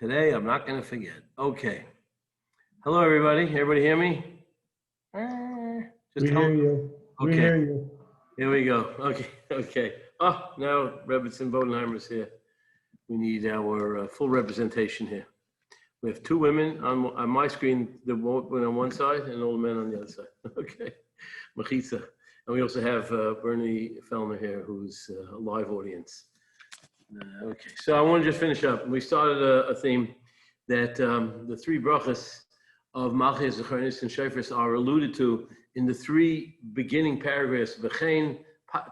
Today, I'm not going to forget. Okay. Hello, everybody. Everybody hear me? We hear you. We Okay. hear you. Here we go. Okay. Oh, now Rebbetzin Bodenheimer's here. We need our full representation here. We have two women on my screen, the woman on one side and all the men on the other side. Okay. Machitza. And we also have Bernie Fellner here, who's a live audience. Okay, so I want to just finish up. We started a theme that the three brachas of Malchus, Zechernis, and Shofars are alluded to in the three beginning paragraphs: V'chein,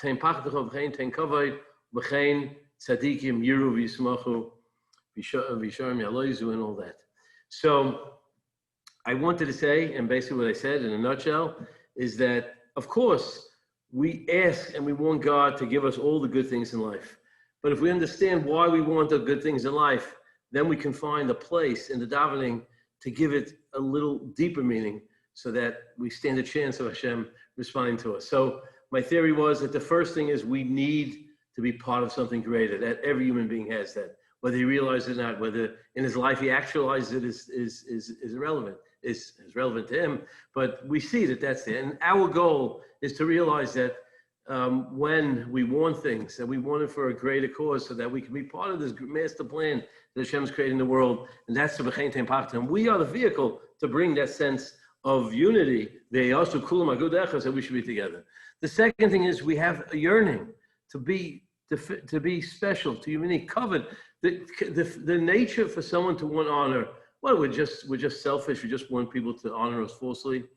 Tein Pachtacho, V'chein, Tein Kavod, V'chein, Tzadikim, Yiru, V'yismachu, V'yisharim Yaloizu, and all that. So I wanted to say, and basically what I said in a nutshell, is that, of course, we ask and we want God to give us all the good things in life. But if we understand why we want the good things in life, then we can find a place in the davening to give it a little deeper meaning so that we stand a chance of Hashem responding to us. So my theory was that the first thing is we need to be part of something greater, that every human being has that. Whether he realizes it or not, whether in his life he actualizes it is irrelevant, is relevant to him. But we see that that's there. And our goal is to realize that when we want things, and we want it for a greater cause so that we can be part of this master plan that Hashem's creating in the world, and that's the B'chein Tein Pachtacho. And we are the vehicle to bring that sense of unity. They also kulam agud echad, that we should be together. The second thing is we have a yearning to be special, to be unique, covered. The nature for someone to want honor, well, we're just selfish. We just want people to honor us falsely,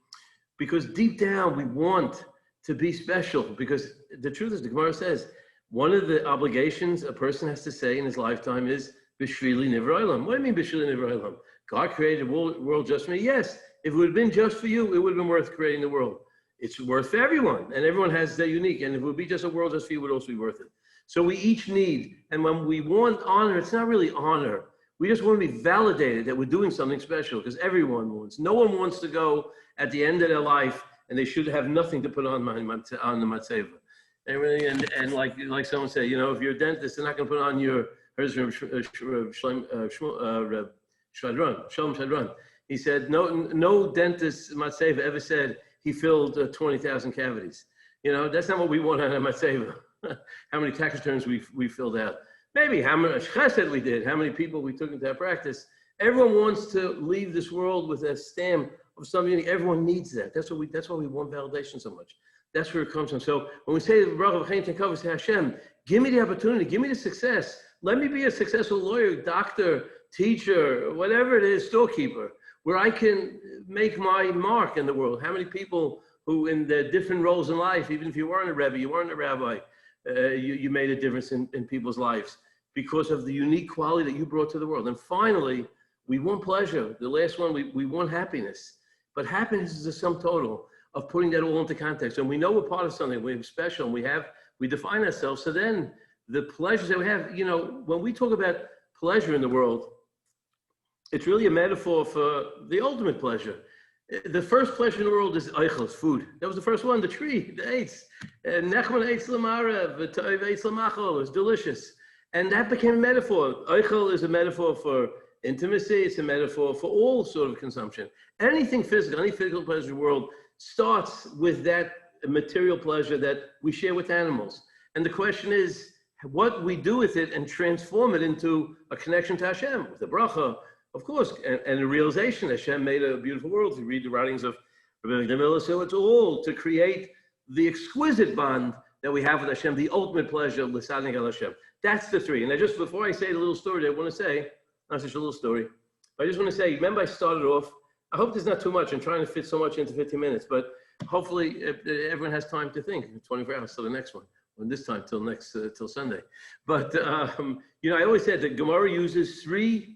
because deep down we want to be special, because the truth is, the Gemara says, one of the obligations a person has to say in his lifetime is, B'shvili nivra olam. What do you mean, B'shvili nivra olam? God created the world just for me? Yes. If it would have been just for you, it would have been worth creating the world. It's worth for everyone, and everyone has their unique, and if it would be just a world just for you, it would also be worth it. So we each need, and when we want honor, it's not really honor. We just want to be validated that we're doing something special, because everyone wants. No one wants to go at the end of their life and they should have nothing to put on the matzeva. And like someone said, you know, if you're a dentist, they're not going to put on your Shalom Shadran. He said, no dentist matzeva ever said he filled 20,000 cavities. You know, that's not what we want on a matzeva. How many tax returns we filled out. Maybe how much chesed we did, how many people we took into our practice. Everyone wants to leave this world with a stamp of something. Everyone needs that. That's why we want validation so much. That's where it comes from. So when we say the bracha v'chein tein kavod, say Hashem, give me the opportunity, give me the success. Let me be a successful lawyer, doctor, teacher, whatever it is, storekeeper, where I can make my mark in the world. How many people who in their different roles in life, even if you weren't a Rebbe, you weren't a rabbi, you made a difference in people's lives because of the unique quality that you brought to the world. And finally, we want pleasure. The last one, we want happiness. But happiness is the sum total of putting that all into context. And we know we're part of something, we're special, and we define ourselves. So then the pleasures that we have, you know, when we talk about pleasure in the world, it's really a metaphor for the ultimate pleasure. The first pleasure in the world is eichel, food. That was the first one, the tree, the eitz. Nechman eitz l'marav, v'toiv eitz l'machol, it was delicious. And that became a metaphor. Eichel is a metaphor for intimacy, it's a metaphor for all sort of consumption. Anything physical, any physical pleasure in the world starts with that material pleasure that we share with animals. And the question is, what we do with it and transform it into a connection to Hashem, with a bracha, of course, and a realization that Hashem made a beautiful world. You read the writings of Rabbi, so it's all to create the exquisite bond that we have with Hashem, the ultimate pleasure of lisaning al Hashem. That's the three. And before I say the little story that I want to say, not such a little story, but I just want to say, remember I started off, I hope there's not too much. I'm trying to fit so much into 15 minutes, but hopefully everyone has time to think. 24 hours till the next one, or this time till Sunday. But you know, I always said that Gemara uses three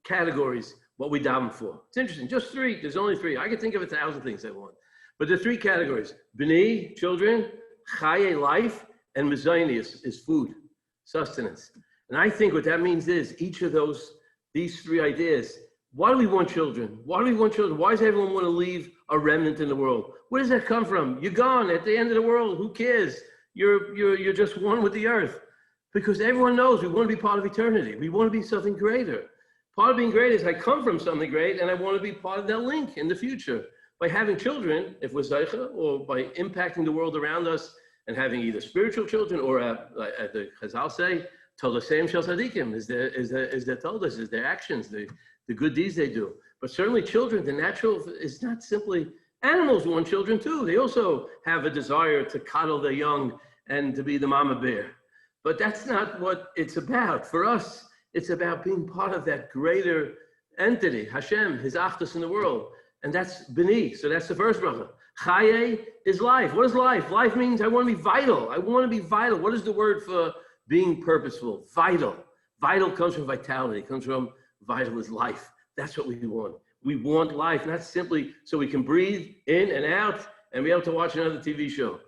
categories what we daven for. It's interesting, just three. There's only three. I can think of 1,000 things I want, but the three categories: b'nei, children; chaye, life; and mezayni is food, sustenance. And I think what that means is each of these three ideas. Why do we want children? Why do we want children? Why does everyone want to leave a remnant in the world? Where does that come from? You're gone at the end of the world. Who cares? You're just one with the earth. Because everyone knows we want to be part of eternity. We want to be something greater. Part of being great is I come from something great and I want to be part of that link in the future. By having children, if we're Zeicha, or by impacting the world around us and having either spiritual children or, the Chazal say, Tolasem Shel Tzadikim, is their Toldos, is their actions, the good deeds they do. But certainly children, the natural is not simply, animals want children too. They also have a desire to coddle their young and to be the mama bear. But that's not what it's about. For us, it's about being part of that greater entity, Hashem, His Achdus in the world. And that's B'ni, so that's the first bracha. Chaye is life. What is life? Life means I want to be vital. I want to be vital. What is the word for being purposeful? Vital. Vital comes from vitality. It comes from vital is life. That's what we want. We want life, not simply so we can breathe in and out and be able to watch another TV show.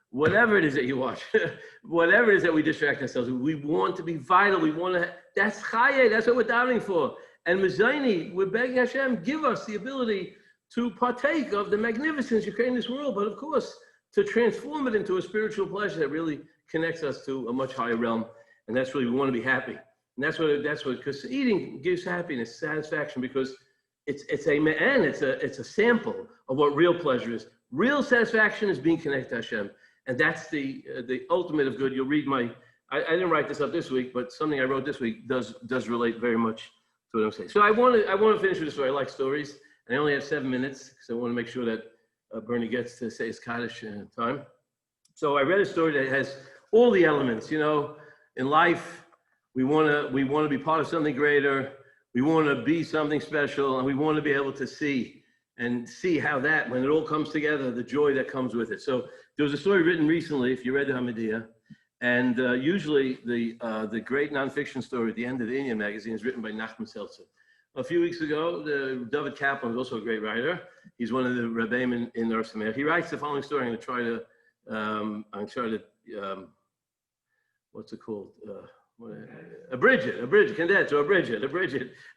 Whatever it is that you watch, whatever it is that we distract ourselves with, we want to be vital. We want to, that's chaye, that's what we're davening for. And Mizayni, we're begging Hashem, give us the ability to partake of the magnificence you create in this world, but of course, to transform it into a spiritual pleasure that really connects us to a much higher realm. And that's really, we want to be happy. And that's what, because eating gives happiness, satisfaction, because it's a sample of what real pleasure is. Real satisfaction is being connected to Hashem. And that's the ultimate of good. You'll read I didn't write this up this week, but something I wrote this week does relate very much to what I'm saying. So I want to finish with a story. I like stories, and I only have 7 minutes, so I want to make sure that Bernie gets to say his Kaddish time. So I read a story that has all the elements. You know, in life, we want to be part of something greater. We want to be something special, and we want to be able to see how that, when it all comes together, the joy that comes with it. So there was a story written recently, if you read the Hamadiyah, and usually the great nonfiction story at the end of the Indian magazine is written by Nachman Seltzer. A few weeks ago, David Kaplan is also a great writer. He's one of the Rabbi in Nar Sameach. He writes the following story. I'm going to try to, what's it called? Abridge it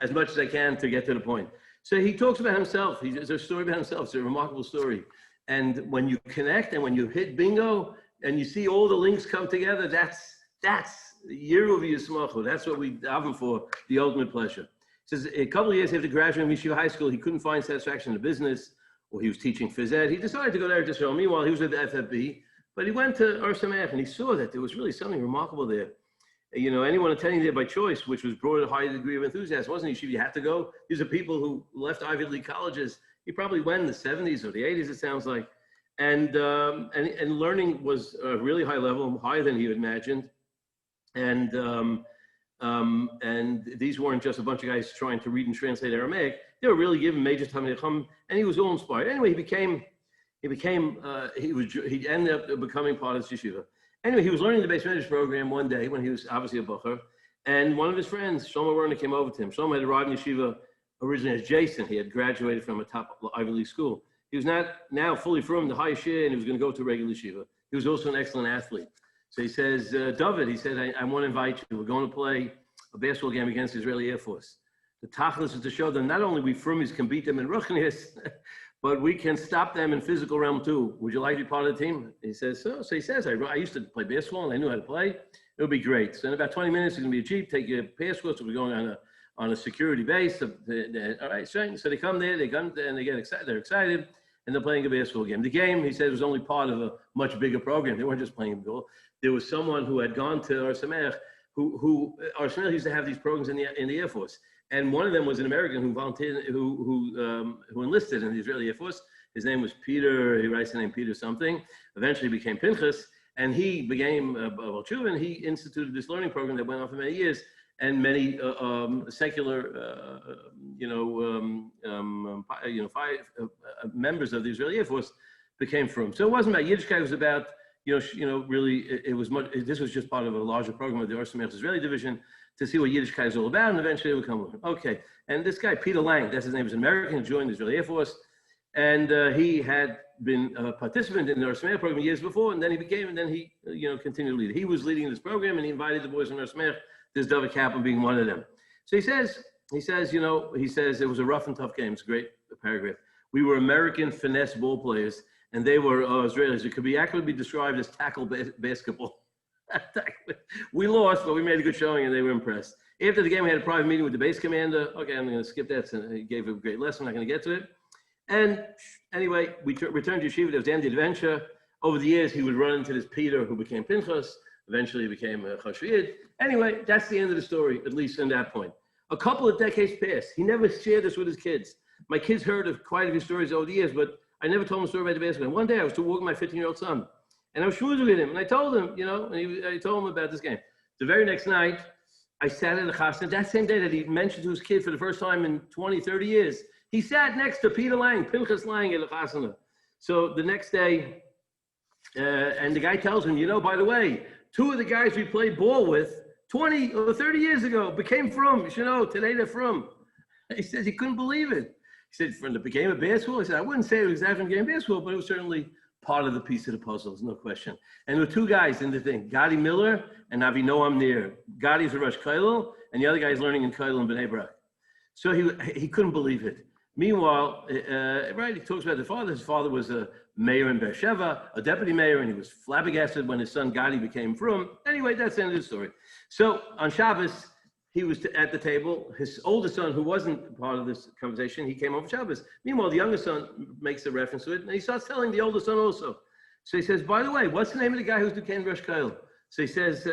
as much as I can to get to the point. So he talks about himself. There's a story about himself. It's a remarkable story. And when you connect and when you hit bingo and you see all the links come together, that's Yeru V'Yismachu. That's what we daven for, the ultimate pleasure. He says a couple of years after graduating from Yeshiva High School, he couldn't find satisfaction in the business, or he was teaching phys ed. He decided to go there to Israel. Meanwhile, he was at the FFB, but he went to Ur Sameach and he saw that there was really something remarkable there. You know, anyone attending there by choice, which was brought a high degree of enthusiasm, wasn't yeshiva, you had to go. These are people who left Ivy League colleges. He probably went in the 70s or the 80s, it sounds like. And learning was a really high level, higher than he had imagined. And these weren't just a bunch of guys trying to read and translate Aramaic. They were really given major Talmidei Chacham, and he was all inspired. Anyway, he ended up becoming part of this yeshiva. Anyway, he was learning the base medrash program one day when he was obviously a bocher, and one of his friends, Shlomo Werner, came over to him. Shlomo had arrived in yeshiva originally as Jason. He had graduated from a top Ivy League school. He was not now fully from the highest year, and he was going to go to regular yeshiva. He was also an excellent athlete. So he says, David, he said, I want to invite you. We're going to play a basketball game against the Israeli Air Force. The tachlis is to show them not only we Frumis can beat them in ruchnius, but we can stop them in physical realm too. Would you like to be part of the team? He says, so he says, I used to play basketball and I knew how to play. It would be great. So in about 20 minutes, it's going to be a jeep, take your passport. So we're going on a security base. All right, so they come there, and they get excited. They're excited, and they're playing a basketball game. The game, he said, was only part of a much bigger program. They weren't just playing ball. There was someone who had gone to Ur Sameach, who Ur Sameach used to have these programs in the Air Force. And one of them was an American who volunteered, who enlisted in the Israeli Air Force. His name was Peter. He writes the name Peter something. Eventually became Pinchas, and he became Balchuva, and he instituted this learning program that went on for many years. And many secular, members of the Israeli Air Force became from. So it wasn't about Yiddishkeit. It was about really it was much. This was just part of a larger program of the Ur Sameach Israeli division, to see what Yiddishkeit is all about, and eventually it would come with it. Okay, and this guy, Peter Lang, that's his name, was an American, who joined the Israeli Air Force, and he had been a participant in the Ur Sameach program years before, and then he continued to lead. He was leading this program, and he invited the boys from Ur Sameach, this David Kaplan being one of them. So he says, it was a rough and tough game. It's a great paragraph. We were American finesse ball players, and they were Israelis. It could be accurately described as tackle basketball. We lost, but we made a good showing, and they were impressed. After the game, we had a private meeting with the base commander. Okay, I'm going to skip that. So he gave a great lesson. I'm not going to get to it. And anyway, we returned to yeshiva. That was the end of the adventure. Over the years, he would run into this Peter who became Pinchas. Eventually, he became a Chashvid. Anyway, that's the end of the story, at least in that point. A couple of decades passed. He never shared this with his kids. My kids heard of quite a few stories over the years, but I never told them a story about the basketball. One day, I was still walking my 15-year-old son, and I was schmoozing with him, and I told him, and I told him about this game. The very next night, I sat in the chasna. That same day that he mentioned to his kid for the first time in 20, 30 years, he sat next to Peter Lang, Pinchas Lang at the chasna. So the next day, and the guy tells him, by the way, two of the guys we played ball with 20 or 30 years ago became from, today they're from. He says he couldn't believe it. He said, from the game of basketball? He said, I wouldn't say it was exactly from the game of basketball, but it was certainly part of the piece of the puzzle, there's no question. And there were two guys in the thing, Gadi Miller and Avinoam Nir. Gadi's a Rosh Kollel, and the other guy's learning in Kollel in Bnei Brak. So he couldn't believe it. Meanwhile, he talks about the father. His father was a mayor in Beersheba, a deputy mayor, and he was flabbergasted when his son Gadi became frum. Anyway, that's the end of the story. So on Shabbos, he was at the table. His oldest son, who wasn't part of this conversation, he came over Shabbos. Meanwhile, the younger son makes a reference to it, and he starts telling the older son also. So he says, by the way, what's the name of the guy who's Duquesne Rosh Kollel? So he says,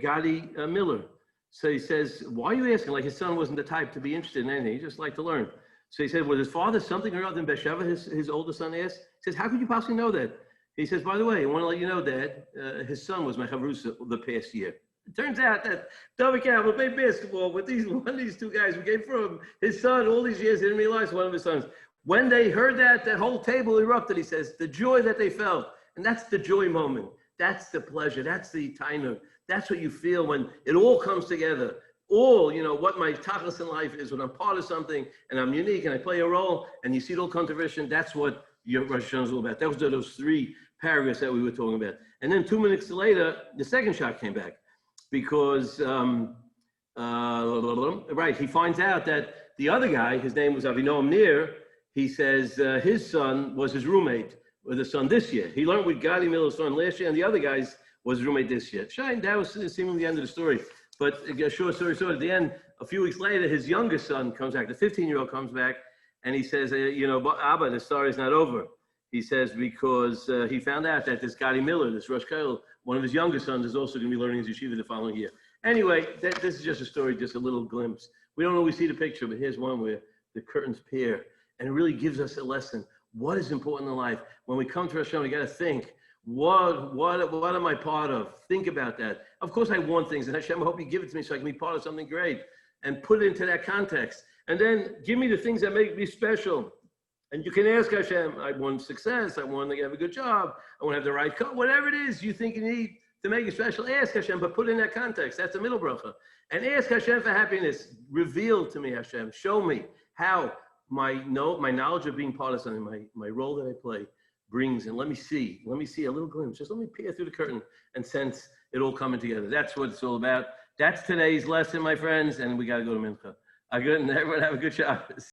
Gadi Miller. So he says, why are you asking? Like his son wasn't the type to be interested in anything. He just liked to learn. So he said, was his father something or other than Beersheba, his older son asked? He says, how could you possibly know that? He says, by the way, I want to let you know, Dad, his son was my chavrusa the past year. It turns out that David Campbell played basketball with one of these two guys who came from his son all these years. He didn't realize one of his sons. When they heard that whole table erupted, he says, the joy that they felt. And that's the joy moment. That's the pleasure. That's the tainug. That's what you feel when it all comes together. All, what my tachlis in life is, when I'm part of something and I'm unique and I play a role and you see it all come to fruition, that's what your Rosh Hashanah is all about. That was those three paragraphs that we were talking about. And then 2 minutes later, the second shot came back because, he finds out that the other guy, his name was Avinoam Nir, he says his son was his roommate with his son this year. He learned with Gadi Miller's son last year, and the other guy's was his roommate this year. Shine, that was seemingly the end of the story. But a short story short, at the end, a few weeks later, his youngest son comes back, the 15-year-old comes back, and he says, Abba, the story's not over. He says, because he found out that this Gadi Miller, this Rosh Kollel, one of his youngest sons, is also going to be learning his yeshiva the following year. Anyway, this is just a story, just a little glimpse. We don't always see the picture, but here's one where the curtains pair, and it really gives us a lesson. What is important in life? When we come to Rosh Hashanah, we got to think, what am I part of? Think about that. Of course, I want things, and Hashem, I hope you give it to me so I can be part of something great, and put it into that context. And then give me the things that make me special. And you can ask Hashem, I want success, I want to have a good job, I want to have the right car, whatever it is you think you need to make you special, ask Hashem, but put it in that context. That's a middle bracha. And ask Hashem for happiness. Reveal to me, Hashem, show me how my knowledge of being part of something, my role that I play, brings, and let me see a little glimpse. Just let me peer through the curtain and sense it all coming together. That's what it's all about. That's today's lesson, my friends, and we got to go to Mincha. Everyone have a good Shabbos.